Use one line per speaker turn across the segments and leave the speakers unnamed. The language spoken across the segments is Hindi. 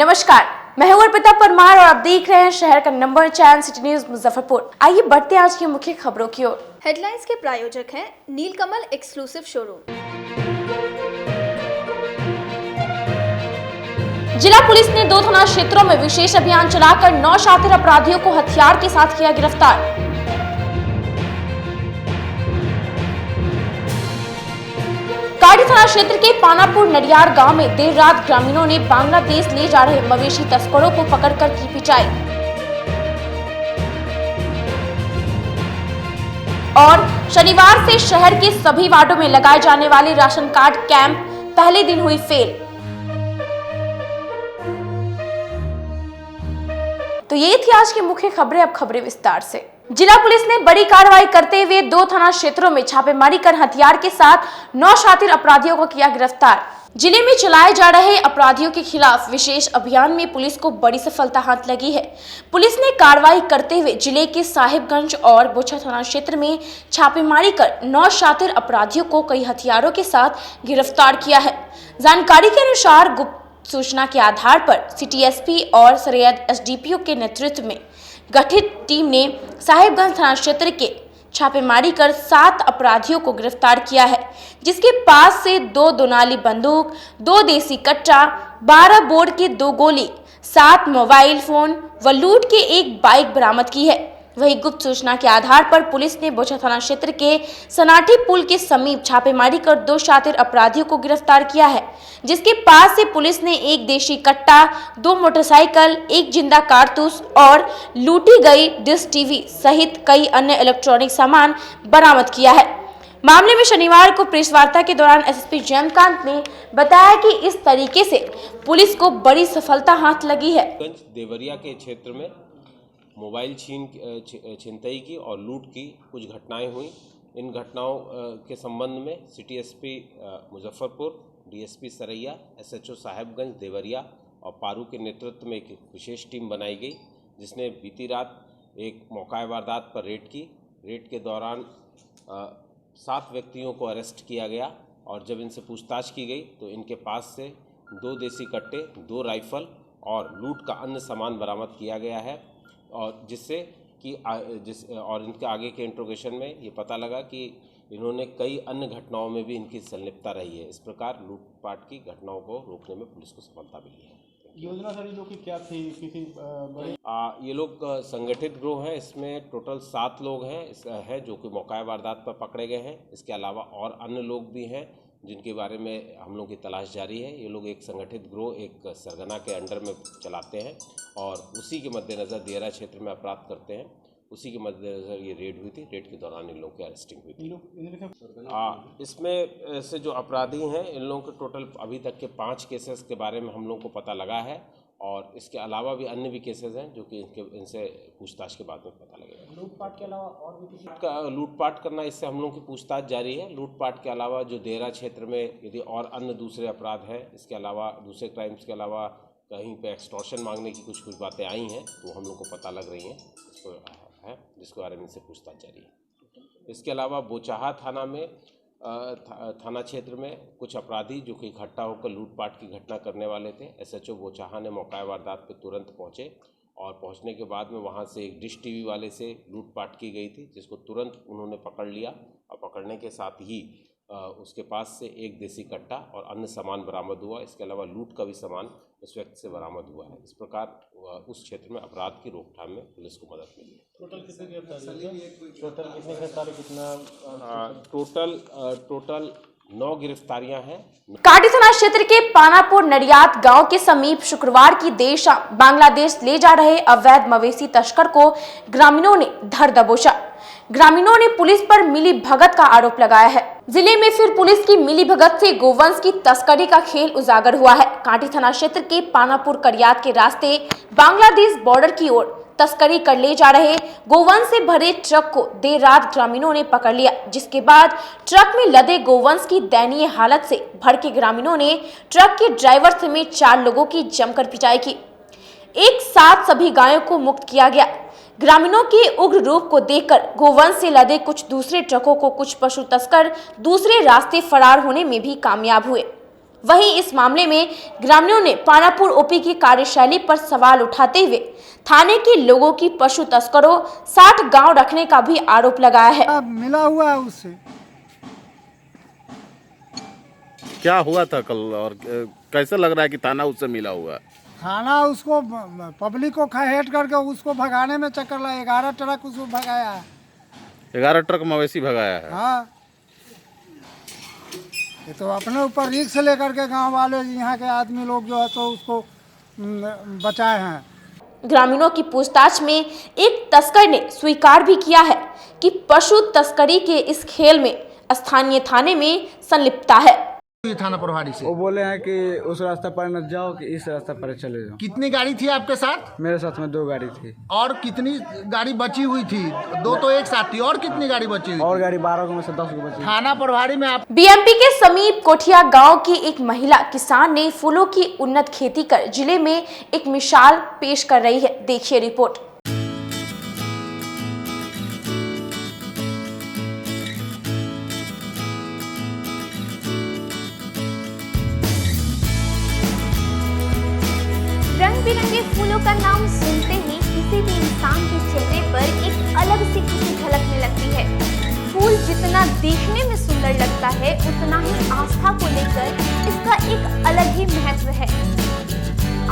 नमस्कार, मैं हूं अर्पिता परमार और आप देख रहे हैं शहर का number 1 channel city news Muzaffarpur. आइए बढ़ते हैं आज की मुख्य खबरों की ओर।
हेडलाइंस के प्रायोजक हैं नीलकमल एक्सक्लूसिव शोरूम।
जिला पुलिस ने 2 थाना क्षेत्रों में विशेष अभियान चलाकर 9 शातिर अपराधियों को हथियार के साथ किया गिरफ्तार। काटी थाना क्षेत्र के पानापुर नडियार गांव में देर रात ग्रामीणों ने बांग्लादेश ले जा रहे मवेशी तस्करों को पकड़कर की पिटाई। और शनिवार से शहर के सभी वार्डों में लगाए जाने वाले राशन कार्ड कैंप पहले दिन हुई फेल। तो ये थी आज की मुख्य खबरें। अब खबरें विस्तार से। जिला पुलिस ने बड़ी कार्रवाई करते हुए 2 थाना क्षेत्रों में छापेमारी कर हथियार के साथ 9 शातिर अपराधियों को किया गिरफ्तार। जिले में चलाए जा रहे अपराधियों के खिलाफ विशेष अभियान में पुलिस को बड़ी सफलता हाथ लगी है। पुलिस ने कार्रवाई करते हुए जिले के साहिबगंज और बोचा थाना क्षेत्र में छापेमारी कर 9 शातिर अपराधियों को कई हथियारों के साथ गिरफ्तार किया है। जानकारी के अनुसार गुप्त सूचना के आधार पर सिटी एसपी और सरेयद एसडीपीओ के नेतृत्व में गठित टीम ने साहिबगंज थाना क्षेत्र के छापेमारी कर 7 अपराधियों को गिरफ्तार किया है, जिसके पास से 2 दोनाली बंदूक, 2 देसी कट्टा, 12 बोर के 2 गोली, 7 मोबाइल फोन व लूट के 1 बाइक बरामद की है। वही गुप्त सूचना के आधार पर पुलिस ने बोचा थाना क्षेत्र के सनाठी पुल के समीप छापेमारी कर 2 शातिर अपराधियों को गिरफ्तार किया है, जिसके पास से पुलिस ने 1 देशी कट्टा, 2 मोटरसाइकिल, 1 जिंदा कारतूस और लूटी गई डिश टीवी सहित कई अन्य इलेक्ट्रॉनिक सामान बरामद किया है। मामले में शनिवार को प्रेस वार्ता के दौरान एसएसपी जयंतकांत ने बताया कि इस तरीके से पुलिस को बड़ी सफलता हाथ लगी है।
देवरिया के क्षेत्र में मोबाइल छिनतई की और लूट की कुछ घटनाएं हुई। इन घटनाओं के संबंध में city SP Muzaffarpur, DSP Saraiya, SHO Sahibganj Deoria और पारू के नेतृत्व में एक विशेष टीम बनाई गई, जिसने बीती रात एक मौका वारदात पर रेड की। रेड के दौरान 7 व्यक्तियों को अरेस्ट किया गया और जब इनसे पूछताछ की गई तो इनके पास से 2 देसी कट्टे, 2 राइफल और लूट का अन्य सामान बरामद किया गया है। और जिससे कि और इनके आगे के इंट्रोगेशन में ये पता लगा कि इन्होंने कई अन्य घटनाओं में भी इनकी संलिप्तता रही है। इस प्रकार लूटपाट की घटनाओं को रोकने में पुलिस को सफलता मिली है।
योजना सर जो कि क्या थी, किसी
ये लोग संगठित गिरोह हैं। इसमें टोटल 7 लोग हैं जो कि मौका वारदात पर पकड़े गए हैं। इसके अलावा और अन्य लोग भी हैं जिनके बारे में हम लोग की तलाश जारी है। ये लोग एक संगठित गिरोह, एक सरगना के अंडर में चलाते हैं और उसी के मद्देनज़र दियरा क्षेत्र में अपराध करते हैं। उसी के मद्देनज़र ये रेड हुई थी। रेड के दौरान इन लोगों की अरेस्टिंग हुई थी। इसमें से जो अपराधी हैं इन लोगों के टोटल अभी तक के 5 केसेस के बारे में हम लोग को पता लगा है और इसके अलावा भी अन्य भी केसेस हैं जो कि इनसे पूछताछ के बाद में पता लगेगा।
लूटपाट के अलावा और भी किसी
लूटपाट करना, इससे हम लोगों की पूछताछ जारी है। लूटपाट के अलावा जो देरा क्षेत्र में यदि और अन्य दूसरे अपराध हैं, इसके अलावा दूसरे क्राइम्स के अलावा कहीं पे एक्सटॉर्शन मांगने की कुछ बातें आई हैं तो हम लोग को पता लग रही हैं, जिसके बारे में इनसे पूछताछ जारी है। इसके अलावा बोचाहा थाना में थाना क्षेत्र में कुछ अपराधी जो कि इकट्ठा होकर लूटपाट की घटना करने वाले थे। एसएचओ बोचाहा ने मौका वारदात पर तुरंत पहुंचे और पहुंचने के बाद में वहां से एक डिश टीवी वाले से लूटपाट की गई थी, जिसको तुरंत उन्होंने पकड़ लिया और पकड़ने के साथ ही उसके पास से 1 देसी कट्टा और अन्य सामान बरामद हुआ। इसके अलावा लूट का भी सामान उस व्यक्ति से बरामद हुआ है। इस प्रकार उस क्षेत्र में अपराध की रोकथाम में पुलिस को मदद मिली है। टोटल 9 गिरफ्तारियां हैं।
काटी थाना क्षेत्र के पानापुर नडियात गांव के समीप शुक्रवार की देर शाम बांग्लादेश ले जा रहे अवैध मवेशी तस्कर को ग्रामीणों ने धर दबोचा। ग्रामीणों ने पुलिस पर मिली भगत का आरोप लगाया है। जिले में फिर पुलिस की मिली भगत से गोवंश की तस्करी का खेल उजागर हुआ है। काटी थाना क्षेत्र के पानापुर करियात के रास्ते बांग्लादेश बॉर्डर की ओर तस्करी कर ले जा रहे गोवंश से भरे ट्रक को देर रात ग्रामीणों ने पकड़ लिया, जिसके बाद ट्रक में लदे गोवंश की दयनीय हालत से भड़के ग्रामीणों ने ट्रक के ड्राइवर समेत 4 लोगों की जमकर पिटाई की। एक साथ सभी गायों को मुक्त किया गया। ग्रामीणों के उग्र रूप को देखकर गोवंश से लदे कुछ दूसरे ट्रकों को कुछ पशु तस्कर दूसरे रास्ते फरार होने में भी कामयाब हुए। वहीं इस मामले में ग्रामीणों ने पानापुर ओपी की कार्यशैली पर सवाल उठाते हुए थाने के लोगों की पशु तस्करों 60 गांव रखने का भी आरोप लगाया है।
मिला हुआ है उससे।
क्या हुआ था कल और कैसे लग रहा है कि थाना उससे मिला हुआ है?
थाना उसको पब्लिक को हेट करके उसको भगाने में चक्कर लगा, 11 ट्रक उसको भगाया है।
11 ट्रक मवेशी भगाया है।
हाँ, ये तो अपने ऊपर रिस्क लेकर के गांव वाले यहाँ के आदमी लोग जो है तो उसको बचाए हैं।
ग्रामीणों की पूछताछ में एक तस्कर ने स्वीकार भी किया है कि पशु तस्करी के इस खेल में स्थानीय थाने में संलिप्तता है।
थाना प्रभारी से
वो बोले हैं कि उस रास्ते पर मत जाओ, कि इस रास्ते पर चले जाओ।
कितनी गाड़ी थी आपके साथ?
मेरे साथ में 2 गाड़ी थी।
और कितनी गाड़ी बची हुई थी? 2 तो एक साथ थी, और कितनी गाड़ी बची हुई?
और गाड़ी 12 में से 10 को बची।
थाना प्रभारी में आप
बीएमपी के समीप कोठिया गांव की एक महिला किसान ने फूलों की उन्नत खेती कर जिले में एक मिसाल पेश कर रही है। देखिए रिपोर्ट।
रंग बिरंगे फूलों का नाम सुनते ही किसी भी इंसान के चेहरे पर एक अलग सी खुशी झलकने लगती है। फूल जितना देखने में सुंदर लगता है, उतना ही आस्था को लेकर इसका एक अलग ही महत्व है।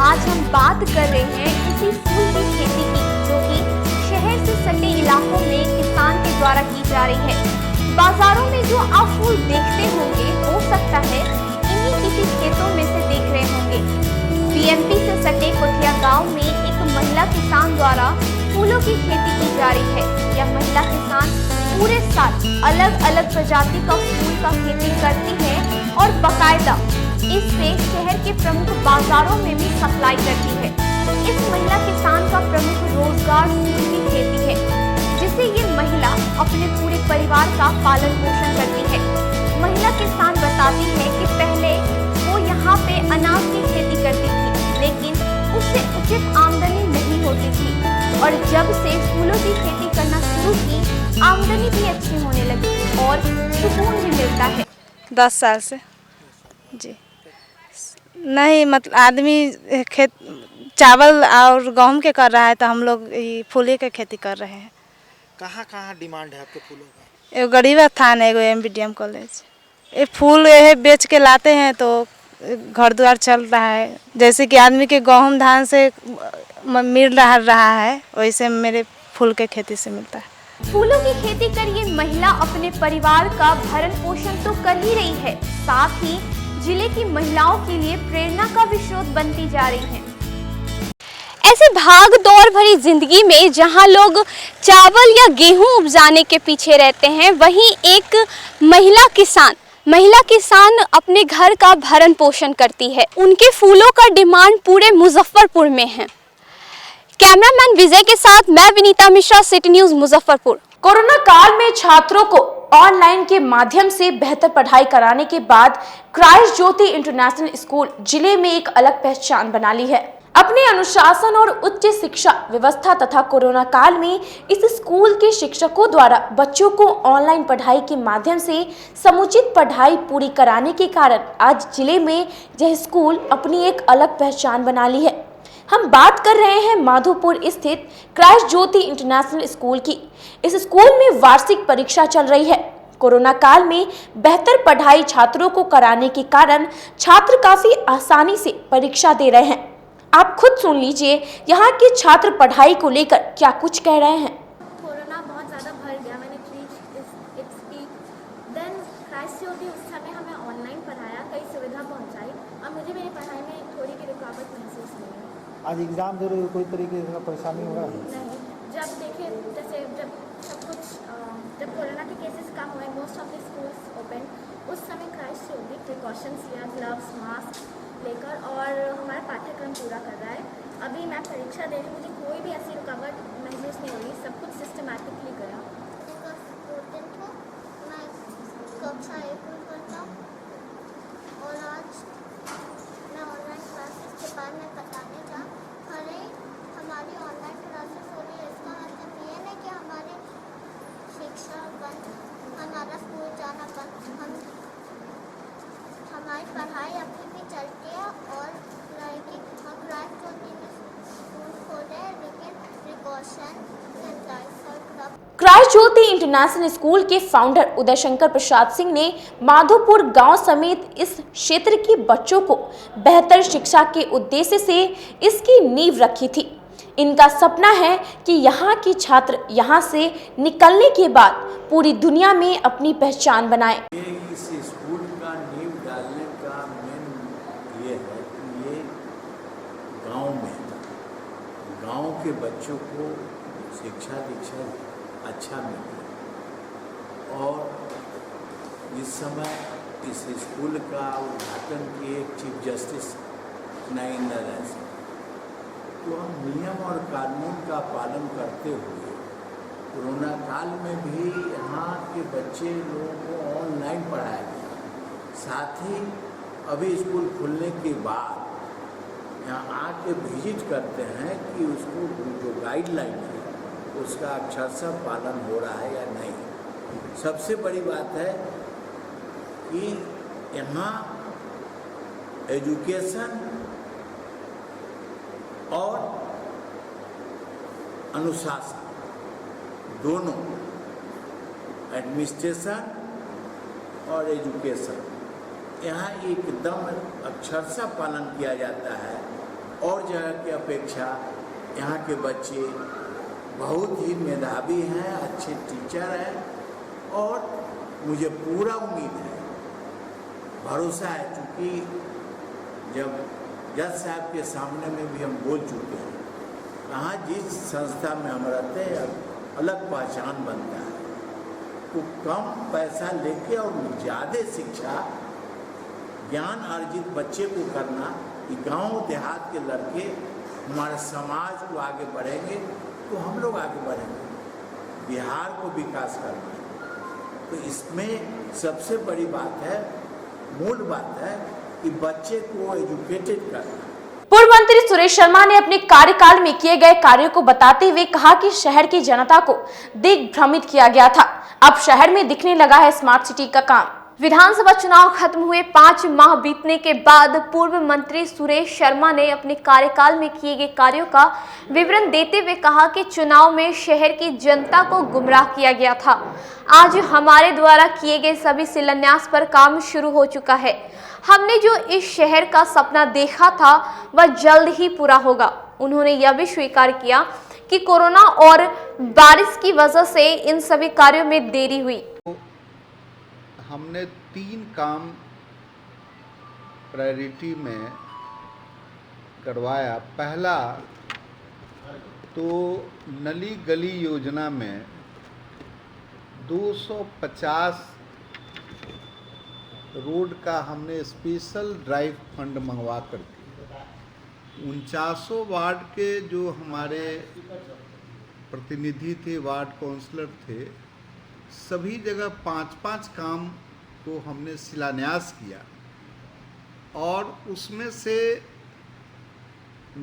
आज हम बात कर रहे हैं इसी फूल की खेती की, जो कि शहर से सटे इलाकों में किसान के द्वारा की जा रही है। बाजारों में जो आप फूल देखते होंगे, हो सकता है इन्हीं किसी खेतों में से देख रहे होंगे। बीएमपी से सटे कोठिया गांव में एक महिला किसान द्वारा फूलों की खेती की जा रही है। यह महिला किसान पूरे साल अलग अलग प्रजाति का फूल का खेती करती है और बाकायदा इससे शहर के प्रमुख बाजारों में भी सप्लाई करती है। इस महिला किसान का प्रमुख रोजगार फूल की खेती है, जिससे ये महिला अपने पूरे परिवार का पालन पोषण करती है। महिला किसान बताती है कि पहले वो यहाँ पे अनाज की खेती करती थी, लेकिन उससे उचित आमदनी नहीं होती थी, और जब से फूलों की खेती करना शुरू की, आमदनी भी अच्छी होने लगी और सुकून भी मिलता है।
10 साल से जी। नहीं मतलब आदमी खेत चावल और गेहूं के कर रहा है, तो हम लोग फूले के खेती कर रहे हैं।
कहाँ कहाँ डिमांड है आपके फूलों का?
एगो गरीब स्थान है, एगो MBDM कॉलेज। ये फूल ये बेच के लाते हैं तो घर द्वार चल रहा है। जैसे कि आदमी के गेहूं धान से मिल रहा है, वैसे मेरे फूल के खेती से मिलता है।
फूलों की खेती कर ये महिला अपने परिवार का भरण पोषण तो कर ही रही है, साथ ही जिले की महिलाओं के लिए प्रेरणा का भी स्रोत बनती जा रही है।
ऐसे भाग दौड़ भरी जिंदगी में जहां लोग चावल या गेहूं उपजाने के पीछे रहते हैं, वहीं एक महिला किसान अपने घर का भरण पोषण करती है। उनके फूलों का डिमांड पूरे मुजफ्फरपुर में है। कैमरामैन विजय के साथ मैं Vinita Mishra, city news Muzaffarpur.
Corona काल में छात्रों को ऑनलाइन के माध्यम से बेहतर पढ़ाई कराने के बाद क्राइस्ट ज्योति इंटरनेशनल स्कूल जिले में एक अलग पहचान बना ली है। अपने अनुशासन और उच्च शिक्षा व्यवस्था तथा कोरोना काल में इस स्कूल के शिक्षकों द्वारा बच्चों को ऑनलाइन पढ़ाई के माध्यम से समुचित पढ़ाई पूरी कराने के कारण आज जिले में यह स्कूल अपनी एक अलग पहचान बना ली है। हम बात कर रहे हैं माधोपुर स्थित क्राइस्ट ज्योति इंटरनेशनल स्कूल की। इस स्कूल में वार्षिक परीक्षा चल रही है। कोरोना काल में बेहतर पढ़ाई छात्रों को कराने के कारण छात्र काफी आसानी से परीक्षा दे रहे हैं। आप खुद सुन लीजिए यहाँ के छात्र पढ़ाई को लेकर क्या कुछ कह रहे हैं।
कोरोना बहुत ज़्यादा बढ़ गया, मैंने देन क्राइस्ट ज्योति उस समय हमें ऑनलाइन पढ़ाया, कई सुविधा पहुंचाई और मुझे मेरी पढ़ाई में थोड़ी भी रुकावट महसूस नहीं हुई।
आज एग्जाम दे रहे हो, कोई तरीके का परेशानी हो रहा है?
नहीं, जब देखिए जैसे जब सब कुछ जब कोरोना के केसेस कम हुए, most of the schools open, उस समय क्राइस्ट ज्योति प्रिकॉशंस लिया, ग्लव्स मास्क लेकर, और हमारा पाठ्यक्रम पूरा कर रहा है। अभी मैं परीक्षा दे रही हूँ, मुझे कोई भी ऐसी रुकावट महसूस नहीं हो रही, सब कुछ सिस्टमैटिकली गया।
मैं कक्षा 1 में पढ़ता हूँ और आज मैं ऑनलाइन क्लासेस के बाद मैं बताने जा अरे हमारी ऑनलाइन क्लासेस हो रही है, इसका मतलब ये नहीं कि हमारी शिक्षा बंद, हमारा स्कूल जाना बंद, हमारी पढ़ाई अपनी caution, sanitizer, rub
Christ Jyoti international school के फाउंडर उदय शंकर प्रसाद सिंह ने माधोपुर गांव समेत इस क्षेत्र के बच्चों को बेहतर शिक्षा के उद्देश्य से इसकी नींव रखी थी। इनका सपना है कि यहाँ के छात्र यहाँ से निकलने के बाद पूरी दुनिया में अपनी पहचान बनाएं।
इस स्कूल का नींव डालने का मेन ये है कि ये गांव के बच्चों को शिक्षा दीक्षा अच्छा मिले। और इस समय इस स्कूल का उद्घाटन किए चीफ जस्टिस न्यायालय राय, तो हम नियम और कानून का पालन करते हुए कोरोना काल में भी यहाँ के बच्चे लोगों को ऑनलाइन पढ़ाया गया। साथ ही अभी स्कूल खुलने के बाद यहाँ आके विजिट करते हैं कि उसको जो गाइडलाइन है उसका अक्षरशः पालन हो रहा है या नहीं। सबसे बड़ी बात है कि यहाँ एजुकेशन और अनुशासन दोनों, एडमिनिस्ट्रेशन और एजुकेशन, यहाँ एकदम अक्षरशः पालन किया जाता है। और जगह की अपेक्षा यहाँ के बच्चे बहुत ही मेधावी हैं, अच्छे टीचर हैं और मुझे पूरा उम्मीद है, भरोसा है, क्योंकि जब जज साहब के सामने में भी हम बोल चुके हैं, कहाँ जिस संस्था में हम रहते हैं अलग पहचान बनता है, तो कम पैसा लेके और ज़्यादा शिक्षा ज्ञान अर्जित बच्चे को करना, कि गांव देहात के लड़के हमारे समाज को आगे बढ़ेंगे तो हम लोग आगे बढ़ेंगे, बिहार को विकास करना है। तो इसमें सबसे बड़ी बात है, मूल बात है कि बच्चे को एजुकेटेड करना।
पूर्व मंत्री सुरेश शर्मा ने अपने कार्यकाल में किए गए कार्यों को बताते हुए कहा कि शहर की जनता को दिग्भ्रमित किया गया था, अब शहर में दिखने लगा है स्मार्ट सिटी का काम।
विधानसभा चुनाव खत्म हुए 5 माह बीतने के बाद पूर्व मंत्री सुरेश शर्मा ने अपने कार्यकाल में किए गए कार्यों का विवरण देते हुए कहा कि चुनाव में शहर की जनता को गुमराह किया गया था। आज हमारे द्वारा किए गए सभी शिलान्यास पर काम शुरू हो चुका है। हमने जो इस शहर का सपना देखा था वह जल्द ही पूरा होगा। उन्होंने यह भी स्वीकार किया कि कोरोना और बारिश की वजह से इन सभी कार्यों में देरी हुई।
हमने 3 काम प्रायोरिटी में करवाया। पहला तो नली गली योजना में 250 रोड का हमने स्पेशल ड्राइव फंड मंगवा कर दिया। 49 वार्ड के जो हमारे प्रतिनिधि थे, वार्ड काउंसलर थे, सभी जगह 5-5 काम को हमने शिलान्यास किया और उसमें से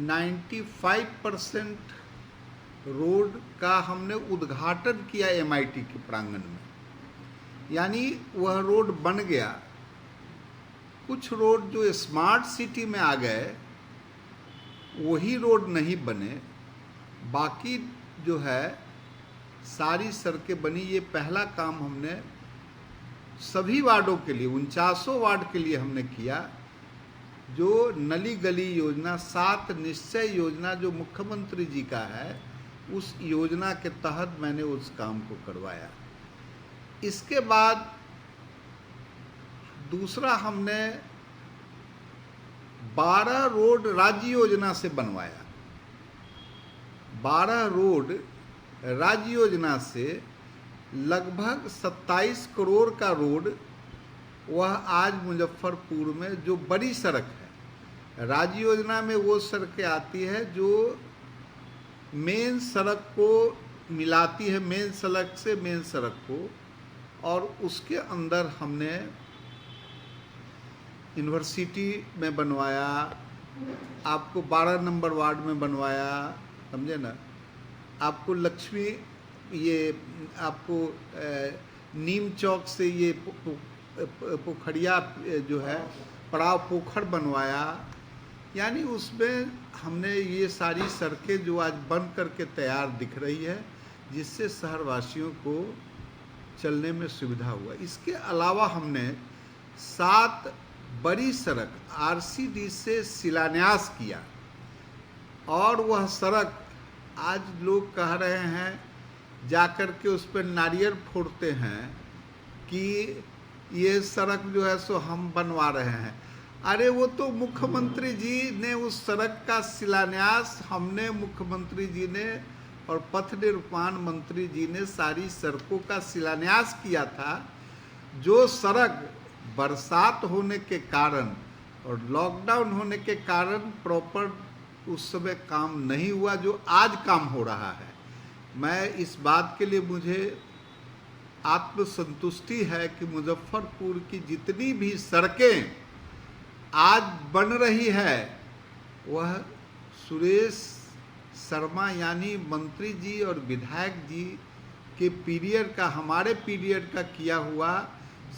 95% रोड का हमने उद्घाटन किया MIT के प्रांगण में, यानी वह रोड बन गया। कुछ रोड जो स्मार्ट सिटी में आ गए वही रोड नहीं बने, बाकी जो है सारी सड़कें बनी। ये पहला काम हमने सभी वार्डों के लिए, 49 वार्ड के लिए हमने किया। जो नली गली योजना 7 निश्चय योजना जो मुख्यमंत्री जी का है, उस योजना के तहत मैंने उस काम को करवाया। इसके बाद दूसरा हमने 12 रोड राज्य योजना से बनवाया। 12 रोड राज्य योजना से लगभग 27 करोड़ का रोड, वह आज मुजफ्फरपुर में जो बड़ी सड़क है, राज्य योजना में वो सड़कें आती है जो मेन सड़क को मिलाती है, मेन सड़क से मेन सड़क को, और उसके अंदर हमने यूनिवर्सिटी में बनवाया, आपको 12 नंबर वार्ड में बनवाया, समझे ना, आपको लक्ष्मी, ये आपको नीम चौक से ये पोखरिया जो है पड़ाव पोखर बनवाया। यानी उसमें
हमने ये सारी सड़कें जो आज बन करके तैयार दिख रही है, जिससे शहरवासियों को चलने में सुविधा हुआ। इसके अलावा हमने 7 बड़ी सड़क आरसीडी से शिलान्यास किया और वह सड़क आज लोग कह रहे हैं जाकर के उस पर नारियल फोड़ते हैं कि ये सड़क जो है सो हम बनवा रहे हैं। अरे वो तो मुख्यमंत्री जी ने उस सड़क का शिलान्यास हमने, मुख्यमंत्री जी ने और पथ निर्माण मंत्री जी ने सारी सड़कों का शिलान्यास किया था। जो सड़क बरसात होने के कारण और लॉकडाउन होने के कारण प्रॉपर उस समय काम नहीं हुआ, जो आज काम हो रहा है। मैं इस बात के लिए मुझे आत्मसंतुष्टि है कि मुजफ्फरपुर की जितनी भी सड़कें आज बन रही है वह सुरेश शर्मा यानी मंत्री जी और विधायक जी के पीरियड का, हमारे पीरियड का किया हुआ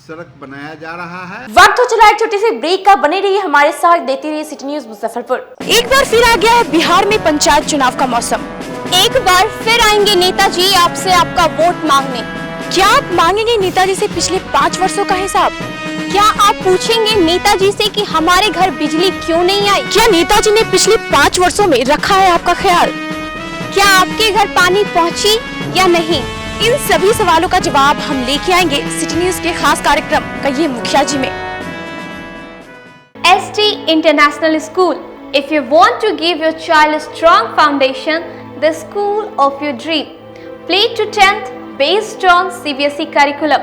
सड़क बनाया जा रहा है।
वक्त हो चला एक छोटी सी ब्रेक का। बने रहिए हमारे साथ, देखते रहिए सिटी न्यूज मुजफ्फरपुर।
एक बार फिर आ गया है बिहार में पंचायत चुनाव का मौसम। एक बार फिर आएंगे नेताजी आपसे आपका वोट मांगने। क्या आप मांगेंगे नेताजी से पिछले 5 वर्षों का हिसाब? क्या आप पूछेंगे नेताजी से कि हमारे घर बिजली क्यों नहीं आई? क्या नेताजी ने पिछले 5 वर्षों में रखा है आपका ख्याल? क्या आपके घर पानी पहुंची या नहीं? इन सभी सवालों का जवाब हम लेके आएंगे सिटी न्यूज के खास कार्यक्रम कहिए मुखिया जी में। ST International School. If you want to give your child a strong foundation, the school of your dream. Play to 10th based on CBSE curriculum.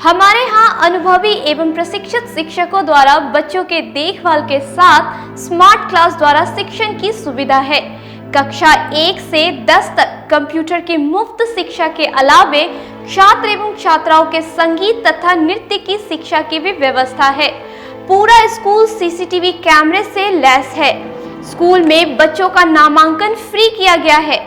हमारे यहाँ अनुभवी एवं प्रशिक्षित शिक्षकों द्वारा बच्चों के देखभाल के साथ स्मार्ट क्लास द्वारा शिक्षण की सुविधा है। कक्षा 1 से 10 तक कंप्यूटर की मुफ्त शिक्षा के अलावे छात्र एवं छात्राओं के संगीत तथा नृत्य की शिक्षा की भी व्यवस्था है। पूरा स्कूल CCTV कैमरे से लैस है। स्कूल में बच्चों का नामांकन फ्री किया गया है।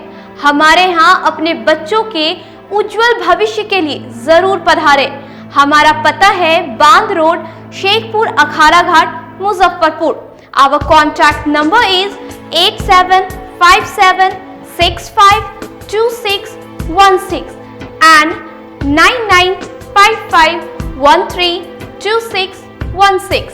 हमारे यहाँ अपने बच्चों के उज्जवल भविष्य के लिए जरूर पधारें। हमारा पता है बांध road, Shekhpur Akhara Ghat, Muzaffarpur. Our contact number is 8757652616 and 9955132616।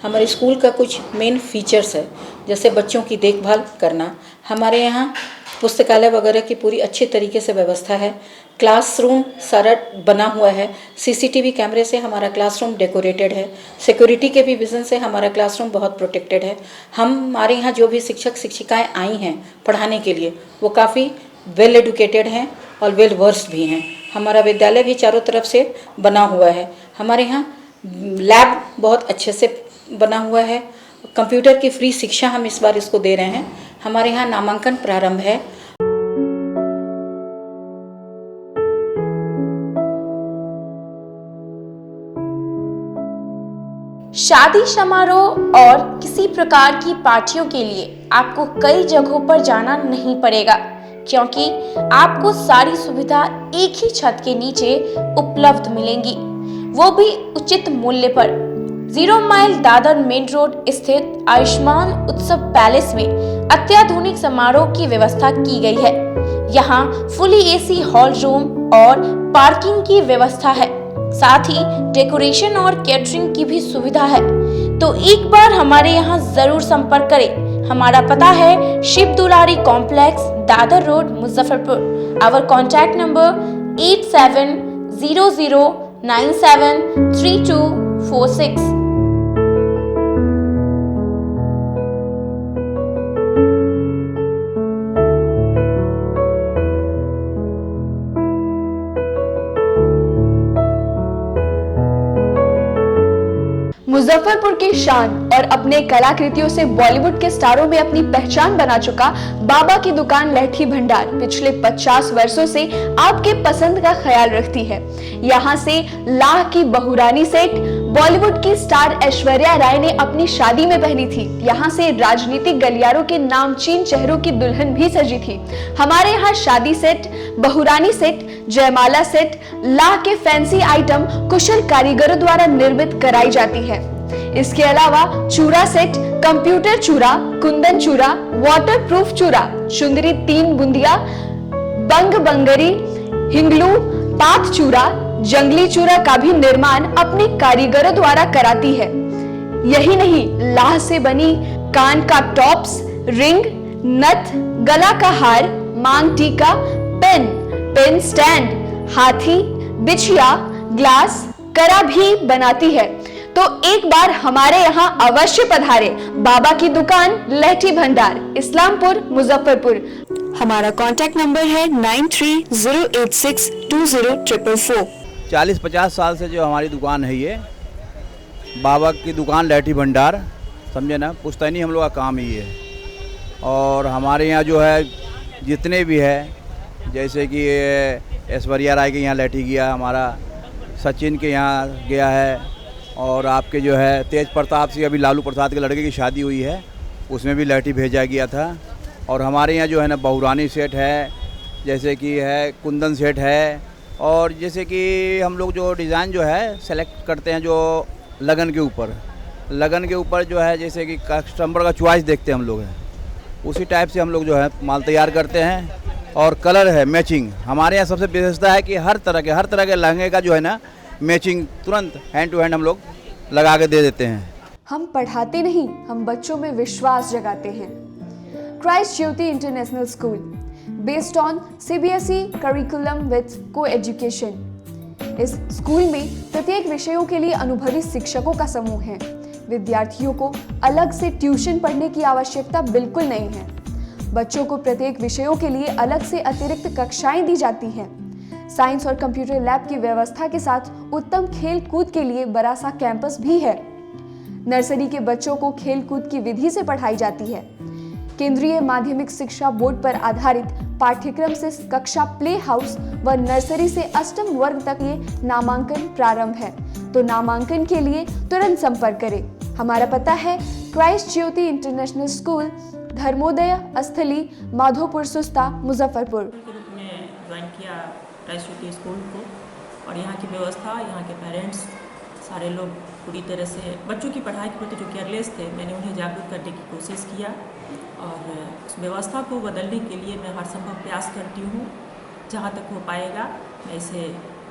हमारे स्कूल का कुछ मेन फीचर्स है, जैसे बच्चों की देखभाल करना। हमारे यहाँ पुस्तकालय वगैरह की पूरी अच्छी तरीके से व्यवस्था है। क्लासरूम सारा बना हुआ है। CCTV कैमरे से हमारा क्लासरूम डेकोरेटेड है। सिक्योरिटी के भी विजन से हमारा क्लासरूम बहुत प्रोटेक्टेड है। हमारे यहाँ जो भी शिक्षक शिक्षिकाएं आई हैं पढ़ाने के लिए वो काफ़ी वेल एडुकेटेड हैं और वेल वर्स्ड भी हैं। हमारा विद्यालय भी चारों तरफ से बना हुआ है। हमारे यहाँ लैब बहुत अच्छे से बना हुआ है। कंप्यूटर की फ्री शिक्षा हम इस बार इसको दे रहे हैं। हमारे यहाँ नामांकन प्रारंभ है।
शादी समारोह और किसी प्रकार की पार्टियों के लिए आपको कई जगहों पर जाना नहीं पड़ेगा, क्योंकि आपको सारी सुविधा एक ही छत के नीचे उपलब्ध मिलेंगी, वो भी उचित मूल्य पर। 0 माइल दादर मेन रोड स्थित आयुष्मान उत्सव पैलेस में अत्याधुनिक समारोह की व्यवस्था की गई है। यहाँ फुली AC हॉल रूम और पार्किंग की व्यवस्था है, साथ ही डेकोरेशन और कैटरिंग की भी सुविधा है। तो एक बार हमारे यहाँ जरूर संपर्क करें। हमारा पता है Shiv Dulari complex, Dadar road, Muzaffarpur. Our contact number 8700973246।
Muzaffarpur की शान और अपने कलाकृतियों से बॉलीवुड के स्टारों में अपनी पहचान बना चुका बाबा की दुकान लहठी भंडार पिछले 50 वर्षों से आपके पसंद का ख्याल रखती है। यहाँ से लाह की बहुरानी सेट बॉलीवुड की स्टार ऐश्वर्या राय ने अपनी शादी में पहनी थी। यहाँ से राजनीतिक गलियारों के नामचीन चेहरों की दुल्हन भी सजी थी। हमारे यहाँ शादी सेट, बहुरानी सेट, जयमाला सेट, लाह के फैंसी आइटम कुशल कारीगरों द्वारा निर्मित कराई जाती है। इसके अलावा चूरा सेट, कंप्यूटर चूरा, कुंदन चूरा, वाटरप्रूफ चूरा, चुंदरी 3 बूंदिया, बंग बंगरी, हिंगलू, पात चूरा, जंगली चूरा का भी निर्माण अपने कारीगरों द्वारा कराती है। यही नहीं, लाह से बनी कान का टॉप्स, रिंग, नथ, गला का हार, मांग टीका, पेन स्टैंड, हाथी, बिछिया, ग्लास, करा भी बनाती है। तो एक बार हमारे यहाँ अवश्य पधारे। बाबा की दुकान लहठी भंडार, इस्लामपुर, मुजफ्फरपुर। हमारा कांटेक्ट नंबर है 9308620444।
40-50 साल से जो हमारी दुकान है, ये बाबा की दुकान लहठी भंडार, समझे ना, पुश्तैनी हम लोग का काम ही है। और हमारे यहाँ जो है जितने भी है, जैसे कि ऐश्वर्या राय के यहाँ लहठी गया, हमारा सचिन के यहाँ गया है, और आपके जो है तेज प्रताप सिंह, अभी लालू प्रसाद के लड़के की शादी हुई है, उसमें भी लहठी भेजा गया था। और हमारे यहाँ जो है ना बहुरानी सेट है, जैसे कि है कुंदन सेट है, और जैसे कि हम लोग जो डिज़ाइन जो है सेलेक्ट करते हैं जो लगन के ऊपर जो है, जैसे कि कस्टमर का चॉइस देखते हैं हम लोग हैं, उसी टाइप से हम लोग जो है माल तैयार करते हैं। और कलर है मैचिंग, हमारे यहाँ सबसे विशेषता है कि हर तरह के लहंगे का जो है ना मैचिंग तुरंत हैंड टू हैंड हम लोग लगा के दे देते हैं।
हम पढ़ाते नहीं, हम बच्चों में विश्वास जगाते हैं। Christ Jyoti international school, based on CBSE curriculum with coeducation. इस स्कूल में प्रत्येक विषयों के लिए अनुभवी शिक्षकों का समूह है। विद्यार्थियों को अलग से ट्यूशन पढ़ने की आवश्यकता बिल्कुल नहीं है। बच्चों को प्रत्येक विषयों के लिए अलग से अतिरिक्त कक्षाएं दी जाती हैं। साइंस और कंप्यूटर लैब की व्यवस्था के साथ उत्तम खेल कूद के लिए बड़ा सा कैंपस भी है। नर्सरी के बच्चों को खेल कूद की विधि से पढ़ाई जाती है। केंद्रीय माध्यमिक शिक्षा बोर्ड पर आधारित पाठ्यक्रम से कक्षा प्ले हाउस व नर्सरी से अष्टम वर्ग तक ये नामांकन प्रारंभ है। तो नामांकन के लिए तुरंत संपर्क करें। हमारा पता है Christ Jyoti international school, Dharmodaya स्थली, माधोपुर सुस्ता, मुजफ्फरपुर।
ज्वाइन किया क्राइस्ट ज्योति स्कूल को, और यहाँ की व्यवस्था, यहाँ के पेरेंट्स सारे लोग पूरी तरह से बच्चों की पढ़ाई के प्रति जो केयरलेस थे, मैंने उन्हें जागरूक करने की कोशिश किया, और उस व्यवस्था को बदलने के लिए मैं हर संभव प्रयास करती हूँ। जहाँ तक हो पाएगा मैं इसे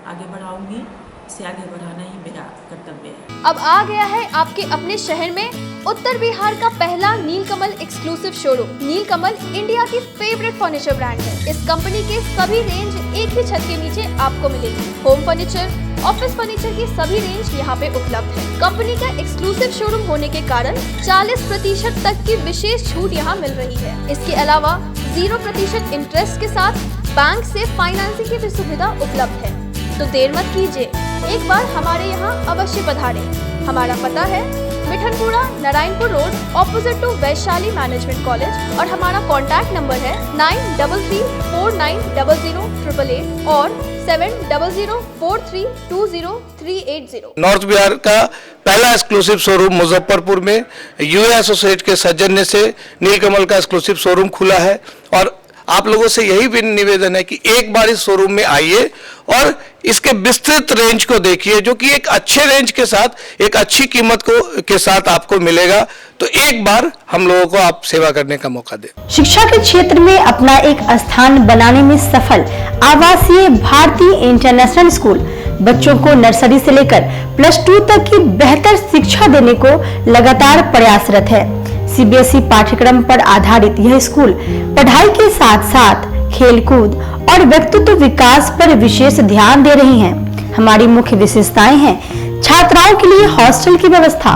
आगे बढ़ाऊँगी, इसे आगे बढ़ाना ही मेरा कर्तव्य है।
अब आ गया है आपके अपने शहर में उत्तर बिहार का पहला नीलकमल एक्सक्लूसिव शोरूम। नीलकमल इंडिया की फेवरेट फर्नीचर ब्रांड है। इस कंपनी के सभी रेंज एक ही छत के नीचे आपको मिलेगी। होम फर्नीचर, ऑफिस फर्नीचर की सभी रेंज यहाँ पे उपलब्ध है। कंपनी का एक्सक्लूसिव शोरूम होने के कारण 40% तक की विशेष छूट यहाँ मिल रही है। इसके अलावा 0% इंटरेस्ट के साथ बैंक से फाइनेंसिंग की भी सुविधा उपलब्ध है। तो देर मत कीजिए, एक बार हमारे यहाँ अवश्य पधारें। हमारा पता है Mithanpura, Narayanpur road, opposite to Vaishali management college, और हमारा कॉन्टैक्ट नंबर है 9334900888 और 7004320380।
नॉर्थ बिहार का पहला एक्सक्लूसिव शोरूम मुजफ्फरपुर में यूए एसोसिएट के सौजन्य से नीलकमल का एक्सक्लूसिव शोरूम खुला है। और आप लोगों से यही भी निवेदन है कि एक बार इस शोरूम में आइए और इसके विस्तृत रेंज को देखिए, जो कि एक अच्छे रेंज के साथ एक अच्छी कीमत के साथ आपको मिलेगा। तो एक बार हम लोगों को आप सेवा करने का मौका दें।
शिक्षा के क्षेत्र में अपना एक स्थान बनाने में सफल आवासीय भारतीय इंटरनेशनल स्कूल बच्चों को नर्सरी से लेकर +2 तक की बेहतर शिक्षा देने को लगातार प्रयासरत है। CBSE पाठ्यक्रम पर आधारित यह स्कूल पढ़ाई के साथ साथ खेलकूद और व्यक्तित्व विकास पर विशेष ध्यान दे रही हैं। हमारी मुख्य विशेषताएं हैं छात्राओं के लिए हॉस्टल की व्यवस्था,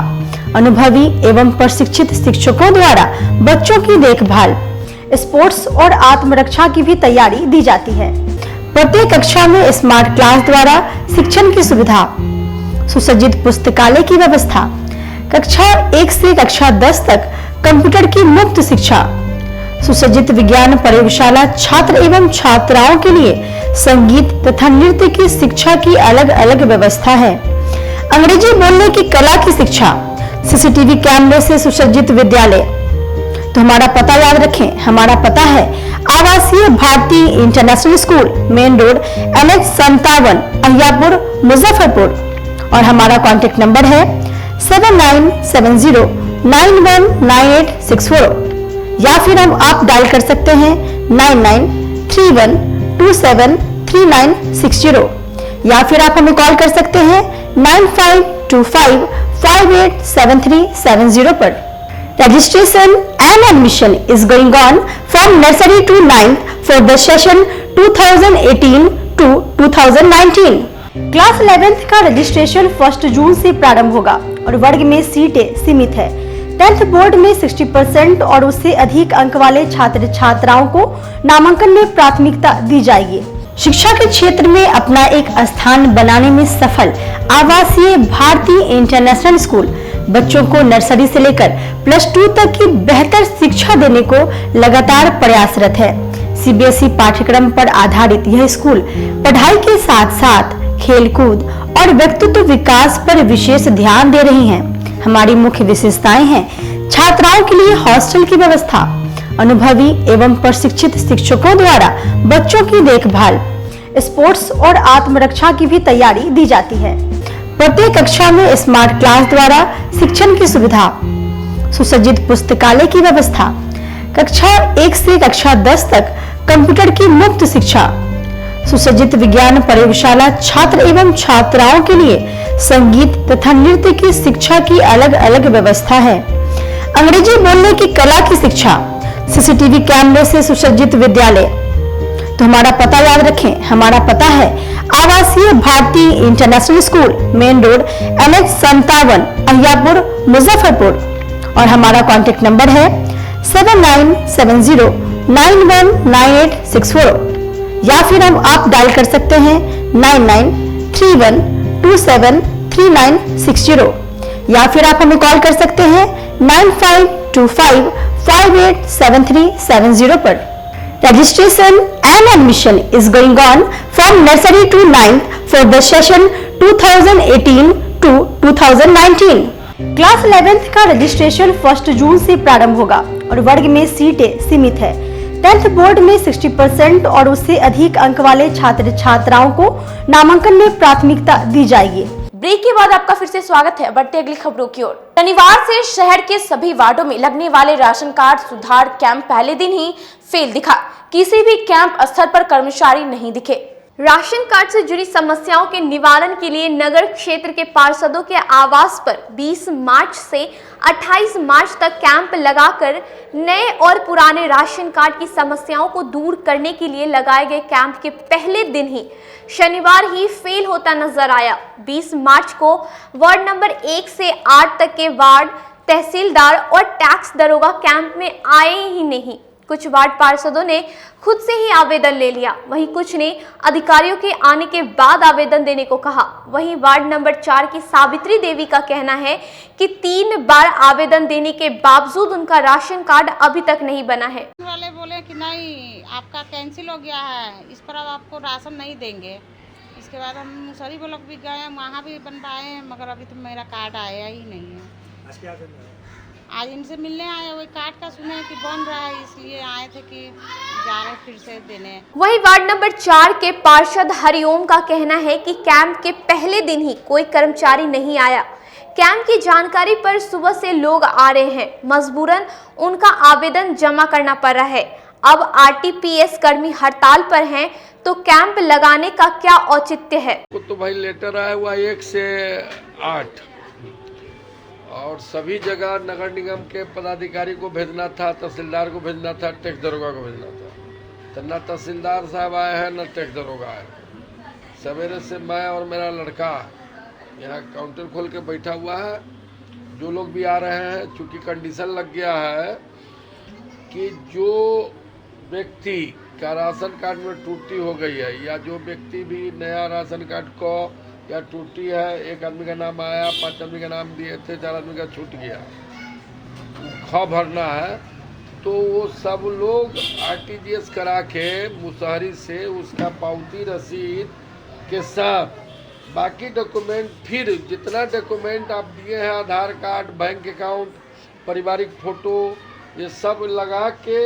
अनुभवी एवं प्रशिक्षित शिक्षकों द्वारा बच्चों की देखभाल, स्पोर्ट्स और आत्मरक्षा की भी तैयारी दी जाती है। प्रत्येक कक्षा में स्मार्ट क्लास द्वारा शिक्षण की सुविधा, सुसज्जित पुस्तकालय की व्यवस्था, कक्षा 1 से कक्षा 10 तक कंप्यूटर की मुफ्त शिक्षा, सुसज्जित विज्ञान प्रयोगशाला, छात्र एवं छात्राओं के लिए संगीत तथा नृत्य की शिक्षा की अलग अलग व्यवस्था है। अंग्रेजी बोलने की कला की शिक्षा, CCTV कैमरे से सुसज्जित विद्यालय। तो हमारा पता याद रखें, हमारा पता है आवासीय भारतीय international school, main road NH 57, Ahiyapur, Muzaffarpur. और हमारा कॉन्टेक्ट नंबर है 7970919864 या फिर हम आप डायल कर सकते हैं 9931273960 या फिर आप हमें कॉल कर सकते हैं 9525587370 पर। Registration and admission is going on from nursery to 9th for the session 2018 to 2019। Class 11th का रजिस्ट्रेशन 1 जून से प्रारंभ होगा और वर्ग में सीटें सीमित है। 10th बोर्ड में 60% और उससे अधिक अंक वाले छात्र छात्राओं को नामांकन में प्राथमिकता दी जाएगी। शिक्षा के क्षेत्र में अपना एक स्थान बनाने में सफल आवासीय भारती इंटरनेशनल स्कूल बच्चों को नर्सरी से लेकर +2 तक की बेहतर शिक्षा देने को लगातार प्रयासरत है। सीबीएसई पाठ्यक्रम पर आधारित यह स्कूल पढ़ाई के साथ साथ खेलकूद और व्यक्तित्व विकास पर विशेष ध्यान दे रही हैं। हमारी मुख्य विशेषताएं हैं छात्राओं के लिए हॉस्टल की व्यवस्था, अनुभवी एवं प्रशिक्षित शिक्षकों द्वारा बच्चों की देखभाल, स्पोर्ट्स और आत्मरक्षा की भी तैयारी दी जाती है। प्रत्येक कक्षा में स्मार्ट क्लास द्वारा शिक्षण की सुविधा, सुसज्जित पुस्तकालय की व्यवस्था, कक्षा 1 से कक्षा 10 तक कंप्यूटर की मुफ्त शिक्षा, सुसज्जित विज्ञान प्रयोगशाला, छात्र एवं छात्राओं के लिए संगीत तथा नृत्य की शिक्षा की अलग अलग व्यवस्था है। अंग्रेजी बोलने की कला की शिक्षा, सीसीटीवी कैमरे से सुसज्जित विद्यालय। तो हमारा पता याद रखें, हमारा पता है आवासीय Bharti international school, main road NH 57, Ahiyapur, Muzaffarpur और हमारा कॉन्टेक्ट नंबर है 7970919864 या फिर हम आप डायल कर सकते हैं 9931273960 या फिर आप हमें कॉल कर सकते हैं 9525587370 पर। Registration and admission is going on from nursery to 9th for the session 2018 to 2019। Class 11th का रजिस्ट्रेशन 1 जून से प्रारंभ होगा और वर्ग में सीटें सीमित है। 10th बोर्ड में 60% और उससे अधिक अंक वाले छात्र छात्राओं को नामांकन में प्राथमिकता दी जाएगी।
ब्रेक के बाद आपका फिर से स्वागत है। बढ़ते अगली खबरों की ओर। शनिवार से शहर के सभी वार्डों में लगने वाले राशन कार्ड सुधार कैंप पहले दिन ही फेल दिखा। किसी भी कैंप स्थल पर कर्मचारी नहीं दिखे।
राशन कार्ड से जुड़ी समस्याओं के निवारण के लिए नगर क्षेत्र के पार्षदों के आवास पर 20 मार्च से 28 मार्च तक कैंप लगाकर नए और पुराने राशन कार्ड की समस्याओं को दूर करने के लिए लगाए गए कैंप के पहले दिन ही शनिवार ही फेल होता नजर आया। 20 मार्च को वार्ड नंबर 1 से 8 तक के वार्ड तहसीलदार और टैक्स दरोगा कैंप में आए ही नहीं। कुछ वार्ड पार्षदों ने खुद से ही आवेदन ले लिया, वहीं कुछ ने अधिकारियों के आने के बाद आवेदन देने को कहा। वहीं वार्ड नंबर 4 की सावित्री देवी का कहना है कि 3 बार आवेदन देने के बावजूद उनका राशन कार्ड अभी तक नहीं बना है।
वाले बोले कि नहीं आपका कैंसिल हो गया है, इस पर अब आपको राशन नहीं देंगे। इसके बाद हम मुसरी ब्लॉक भी गए, वहाँ भी बनवाए हैं, मगर अभी तो मेरा कार्ड आया ही नहीं है। आज इनसे मिलने आए, वही कार्ड का सुने कि बन रहा है, इसलिए आए थे कि जा रहे फिर से देने।
वही वार्ड नंबर 4 के पार्षद हरिओम का कहना है कि कैंप के पहले दिन ही कोई कर्मचारी नहीं आया। कैंप की जानकारी पर सुबह से लोग आ रहे हैं, मजबूरन उनका आवेदन जमा करना पड़ रहा है। अब आरटीपीएस कर्मी हड़ताल पर हैं, तो कैंप लगाने का क्या औचित्य है?
तो भाई लेटर आया हुआ 1 से 8 और सभी जगह नगर निगम के पदाधिकारी को भेजना था, तहसीलदार को भेजना था, टैक्स दरोगा को भेजना था। तो न तहसीलदार साहब आए हैं, न टैक्स दरोगा आए। सवेरे से मैं और मेरा लड़का यहाँ काउंटर खोल के बैठा हुआ है। जो लोग भी आ रहे हैं, चूँकि कंडीशन लग गया है कि जो व्यक्ति का राशन कार्ड में त्रुटि हो गई है या जो व्यक्ति भी नया राशन कार्ड को या टूटी है, एक आदमी का नाम आया, 5 आदमी का नाम दिए थे, 4 आदमी का छूट गया, ख भरना है, तो वो सब लोग आरटीजीएस करा के मुसहरी से उसका पावती रसीद के साथ बाकी डॉक्यूमेंट, फिर जितना डॉक्यूमेंट आप दिए हैं, आधार कार्ड, बैंक अकाउंट, पारिवारिक फोटो, ये सब लगा के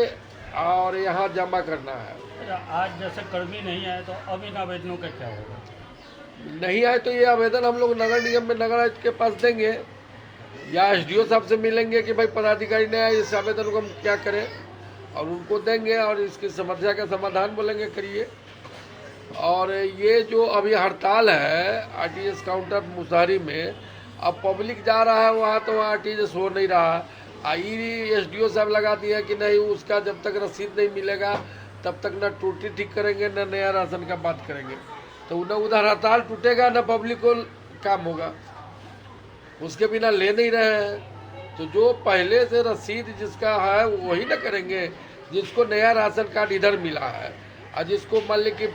और यहाँ जमा करना है।
आज जैसे कर्मी नहीं आए तो अब इन आवेदनों का क्या होगा?
नहीं आए तो ये आवेदन हम लोग नगर निगम में नगर आयुक्त के पास देंगे या एसडीओ साहब से मिलेंगे कि भाई पदाधिकारी ने आए, इस आवेदन को हम क्या करें, और उनको देंगे और इसकी समस्या का समाधान बोलेंगे करिए। और ये जो अभी हड़ताल है आरटीजीएस काउंटर मुसहरी में, अब पब्लिक जा रहा है वहाँ तो वहाँ आरटीजीएस हो नहीं रहा। एसडीओ साहब लगा दिया कि नहीं, उसका जब तक रसीद नहीं मिलेगा तब तक न टूटी ठीक करेंगे न नया राशन का बात करेंगे। तो न उधर हड़ताल टूटेगा न पब्लिक को काम होगा, उसके बिना ले नहीं रहे हैं। तो जो पहले से रसीद जिसका है वही न करेंगे, जिसको नया राशन कार्ड इधर मिला है और जिसको मान ली कि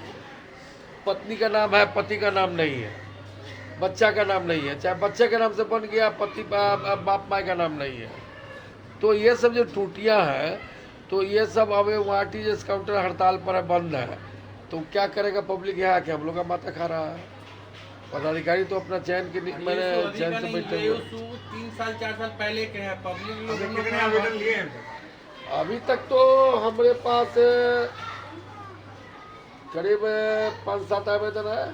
पत्नी का नाम है, पति का नाम नहीं है, बच्चा का नाम नहीं है, चाहे बच्चे के नाम से बन गया, पति बाप माँ का नाम नहीं है। तो ये सब जो टूटियाँ हैं, तो ये सब अब आरटीजीएस काउंटर हड़ताल पर बंद है, तो क्या करेगा पब्लिक यहाँ के हम लोग का माथा खा रहा है। पदाधिकारी तो अपना चैन के मैंने चैन से बैठे हुए
3 साल 4 साल पहले के हैं, पब्लिक
अभी तक तो हमारे पास करीब 5-7 आवेदन है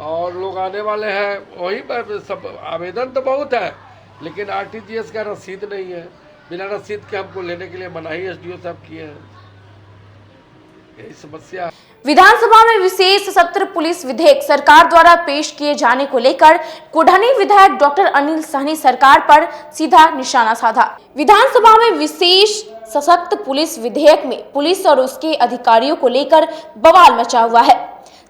और लोग आने वाले हैं। वही सब आवेदन तो बहुत है, लेकिन आरटीजीएस का रसीद नहीं है। बिना रसीद के हमको लेने के लिए मनाही एसडीओ साहब किए हैं, यही समस्या।
विधानसभा में विशेष सत्र पुलिस विधेयक सरकार द्वारा पेश किए जाने को लेकर कुढ़नी विधायक डॉक्टर अनिल सहनी सरकार पर सीधा निशाना साधा। विधानसभा में विशेष सशक्त पुलिस विधेयक में पुलिस और उसके अधिकारियों को लेकर बवाल मचा हुआ है।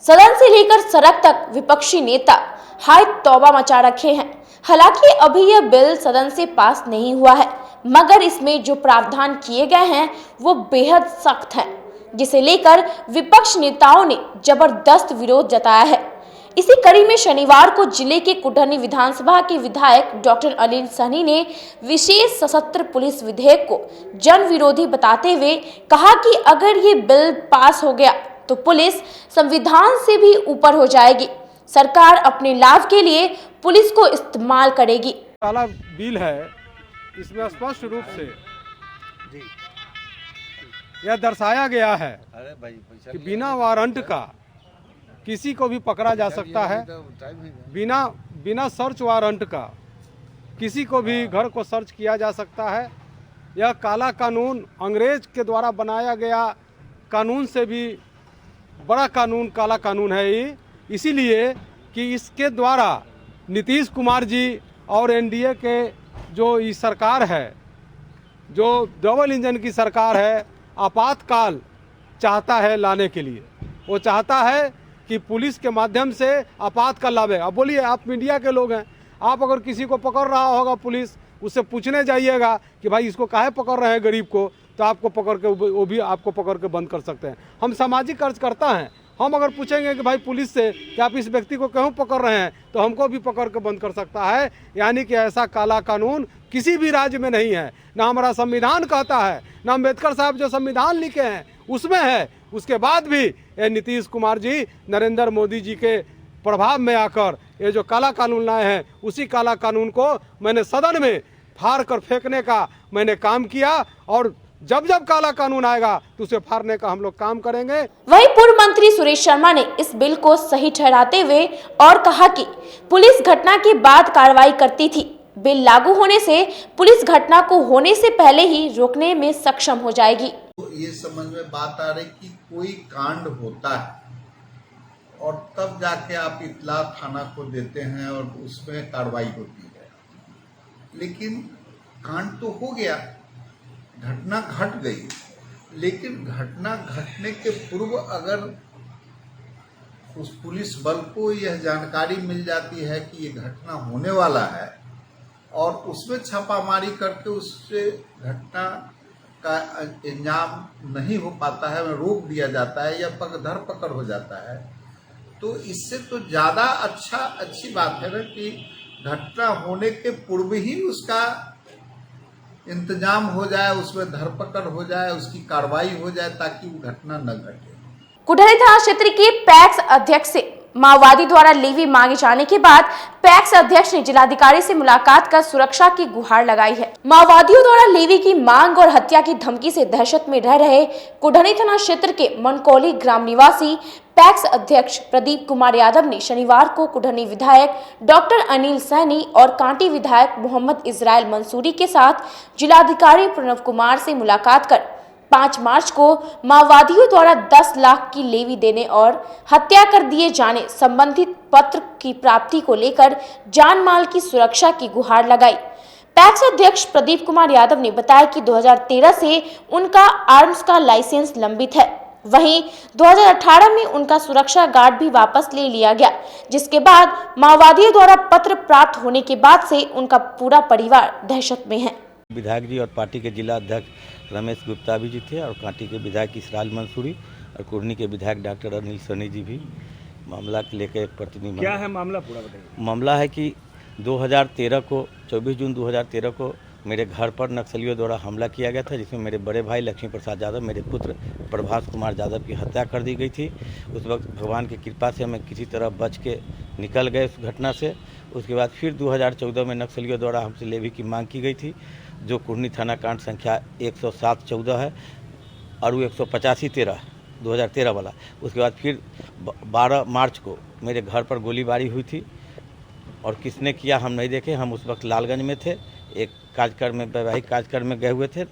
सदन से लेकर सड़क तक विपक्षी नेता हाय तौबा मचा रखे हैं। हालांकि अभी यह बिल सदन से पास नहीं हुआ है, मगर इसमें जो प्रावधान किए गए हैं वो बेहद सख्त हैं, जिसे लेकर विपक्ष नेताओं ने जबरदस्त विरोध जताया है। इसी कड़ी में शनिवार को जिले के कुढ़नी विधानसभा के विधायक डॉक्टर अनिल सहनी ने विशेष सशस्त्र पुलिस विधेयक को जन विरोधी बताते हुए कहा कि अगर ये बिल पास हो गया तो पुलिस संविधान से भी ऊपर हो जाएगी। सरकार अपने लाभ के लिए पुलिस को इस्तेमाल करेगी।
काला बिल है, इसमें स्पष्ट रूप से यह दर्शाया गया है कि बिना वारंट का किसी को भी पकड़ा जा सकता है, बिना सर्च वारंट का किसी को भी घर को सर्च किया जा सकता है। यह काला कानून अंग्रेज के द्वारा बनाया गया कानून से भी बड़ा कानून काला कानून है ये, इसीलिए कि इसके द्वारा नीतीश कुमार जी और एनडीए के जो ये सरकार है, जो डबल इंजन की सरकार है, आपातकाल चाहता है लाने के लिए। वो चाहता है कि पुलिस के माध्यम से आपातकाल लावे। अब बोलिए, आप मीडिया के लोग हैं, आप अगर किसी को पकड़ रहा होगा पुलिस, उससे पूछने जाइएगा कि भाई इसको काहे पकड़ रहे हैं गरीब को, तो आपको पकड़ के वो भी आपको पकड़ के बंद कर सकते हैं। हम सामाजिक कार्यकर्ता हैं, हम अगर पूछेंगे कि भाई पुलिस से कि आप इस व्यक्ति को क्यों पकड़ रहे हैं, तो हमको भी पकड़ के बंद कर सकता है। यानी कि ऐसा काला कानून किसी भी राज्य में नहीं है, ना हमारा संविधान कहता है, ना अम्बेडकर साहब जो संविधान लिखे हैं उसमें है। उसके बाद भी ये नीतीश कुमार जी नरेंद्र मोदी जी के प्रभाव में आकर ये जो काला कानून लाए हैं, उसी काला कानून को मैंने सदन में फाड़ कर फेंकने का मैंने काम किया, और जब जब काला कानून आएगा तो उसे फाड़ने का हम लोग काम करेंगे।
वहीं पूर्व मंत्री सुरेश शर्मा ने इस बिल को सही ठहराते हुए और कहा कि पुलिस घटना के बाद कार्रवाई करती थी। बिल लागू होने से पुलिस घटना को होने से पहले ही रोकने में सक्षम हो जाएगी।
तो ये समझ में बात आ रही कि कोई कांड होता है और तब जाके आप इत्तला थाना को देते हैं और उसमें कार्रवाई होती है, लेकिन कांड तो हो गया, घटना घट गई, लेकिन घटना घटने के पूर्व अगर उस पुलिस बल को यह जानकारी मिल जाती है कि ये घटना होने वाला है और उसमें छापामारी करके उससे घटना का अंजाम नहीं हो पाता है, रोक दिया जाता है या धरपकड़ हो जाता है, तो इससे तो ज़्यादा अच्छी बात है ना कि घटना होने के पूर्व ही उसका इंतजाम हो जाए, उसमें धरपकड़ हो जाए, उसकी कार्रवाई हो जाए ताकि वो घटना न घटे।
कुढ़नी थाना क्षेत्र के पैक्स अध्यक्ष से माओवादी द्वारा लेवी मांगे जाने के बाद पैक्स अध्यक्ष ने जिलाधिकारी से मुलाकात कर सुरक्षा की गुहार लगाई है। माओवादियों द्वारा लेवी की मांग और हत्या की धमकी से दहशत में रह रहे कुढ़नी थाना क्षेत्र के मनकौली ग्राम निवासी पैक्स अध्यक्ष प्रदीप कुमार यादव ने शनिवार को कुढ़नी विधायक डॉक्टर अनिल सैनी और कांटी विधायक मोहम्मद इजराइल मंसूरी के साथ जिलाधिकारी प्रणव कुमार से मुलाकात कर 5 मार्च को माओवादियों द्वारा 10 लाख की लेवी देने और हत्या कर दिए जाने संबंधित पत्र की प्राप्ति को लेकर जान माल की सुरक्षा की गुहार लगाई। पैक्स अध्यक्ष प्रदीप कुमार यादव ने बताया कि 2013 से उनका आर्म्स का लाइसेंस लंबित है। वहीं 2018 में उनका सुरक्षा गार्ड भी वापस ले लिया गया, जिसके बाद माओवादियों द्वारा पत्र प्राप्त होने के बाद से उनका पूरा परिवार दहशत में है।
विधायक जी और पार्टी के जिला अध्यक्ष रमेश गुप्ता भी जी थे और कांटी के विधायक इसराइल मंसूरी और कुढ़नी के विधायक डॉक्टर अनिल सैनी जी भी मामला के लेकर एक प्रतिनिधि।
क्या है मामला, पूरा बताइए।
मामला है कि 2013 को 24 जून 2013 को मेरे घर पर नक्सलियों द्वारा हमला किया गया था, जिसमें मेरे बड़े भाई लक्ष्मी प्रसाद यादव, मेरे पुत्र प्रभास कुमार यादव की हत्या कर दी गई थी। उस वक्त भगवान की कृपा से हमें किसी तरह बच के निकल गए उस घटना से। उसके बाद फिर 2014 में नक्सलियों द्वारा हमसे लेवी की मांग की गई थी, जो कुढ़नी थाना कांड संख्या 107-14 है और वो 185-13 2013 वाला। उसके बाद फिर 12 मार्च को मेरे घर पर गोलीबारी हुई थी और किसने किया हम नहीं देखे। हम उस वक्त लालगंज में थे, एक कार्यक्रम में, वैवाहिक कार्यक्रम में गए हुए थे।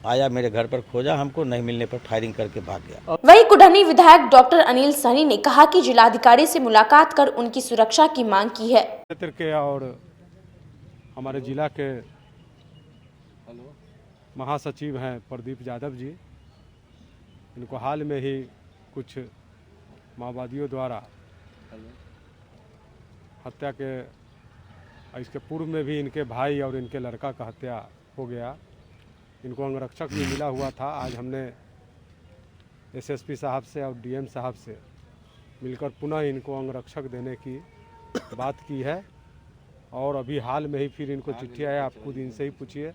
आया मेरे घर पर, खोजा, हमको नहीं मिलने पर फायरिंग करके भाग गया।
वहीं कुढ़नी विधायक डॉक्टर अनिल सैनी ने कहा कि जिलाधिकारी से मुलाकात कर उनकी सुरक्षा की मांग की है।
क्षेत्र के और हमारे जिला के महासचिव हैं प्रदीप यादव जी, इनको हाल में ही कुछ माओवादियों द्वारा हत्या के, इसके पूर्व में भी इनके भाई और इनके लड़का का हत्या हो गया। इनको अंगरक्षक भी मिला हुआ था। आज हमने एसएसपी साहब से और डीएम साहब से मिलकर पुनः इनको अंगरक्षक देने की बात की है और अभी हाल में ही फिर इनको चिट्ठी आया, आप खुद इनसे ही पूछिए।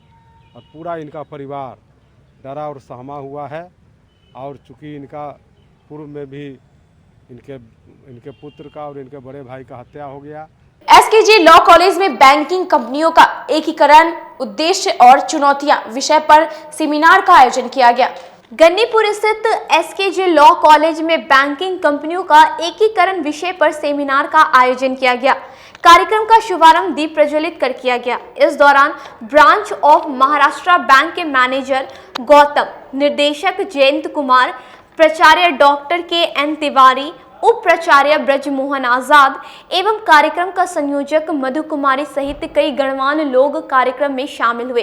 और पूरा इनका परिवार डरा और सहमा हुआ है और चूँकि इनका पूर्व में भी इनके पुत्र का और इनके बड़े भाई का हत्या हो गया।
एसकेजे लॉ कॉलेज में बैंकिंग कंपनियों का एकीकरण, उद्देश्य और चुनौतियां विषय पर सेमिनार का आयोजन किया गया।
गन्नीपुर स्थित एसकेजे लॉ कॉलेज में बैंकिंग कंपनियों का एकीकरण विषय पर सेमिनार का आयोजन किया गया। कार्यक्रम का शुभारंभ दीप प्रज्वलित कर किया गया। इस दौरान ब्रांच ऑफ महाराष्ट्र बैंक के मैनेजर गौतम, निर्देशक जयंत कुमार, प्राचार्य डॉक्टर के.एन. तिवारी, उप प्राचार्य ब्रजमोहन आजाद एवं कार्यक्रम का संयोजक मधु कुमारी सहित कई गणमान्य लोग कार्यक्रम में शामिल हुए।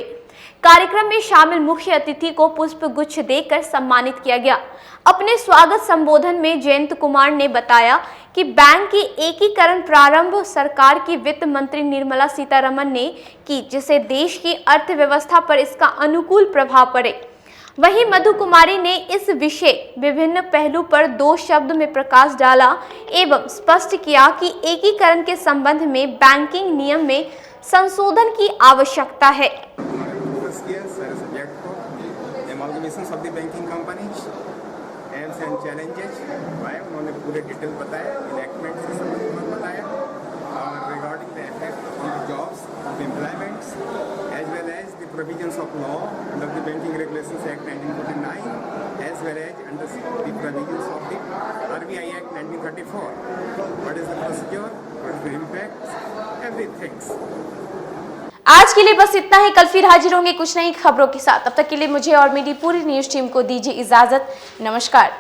कार्यक्रम में शामिल मुख्य अतिथि को पुष्प गुच्छ देकर सम्मानित किया गया। अपने स्वागत संबोधन में जयंत कुमार ने बताया कि बैंक की एकीकरण प्रारंभ सरकार की वित्त मंत्री निर्मला सीतारमण ने की, जिससे देश की अर्थव्यवस्था पर इसका अनुकूल प्रभाव पड़े। वहीं मधु कुमारी ने इस विषय विभिन्न पहलू पर 2 शब्द में प्रकाश डाला एवं स्पष्ट किया कि एकीकरण के संबंध में बैंकिंग नियम में संशोधन की आवश्यकता है।
उन्होंने पूरे डिटेल बताया, इलेक्टमेंट से संबंधित बताया और regarding the effect on the jobs, employments as well as the provisions of law under the Banking Regulations Act 1949 as well as under the provisions of the RBI Act 1934. What is the procedure? What is the impact? Everything.
आज के लिए बस इतना ही। कल फिर हाजिर होंगे कुछ नई खबरों के साथ। तब तक के लिए मुझे और मेरी पूरी न्यूज टीम को दीजिए इजाजत। नमस्कार।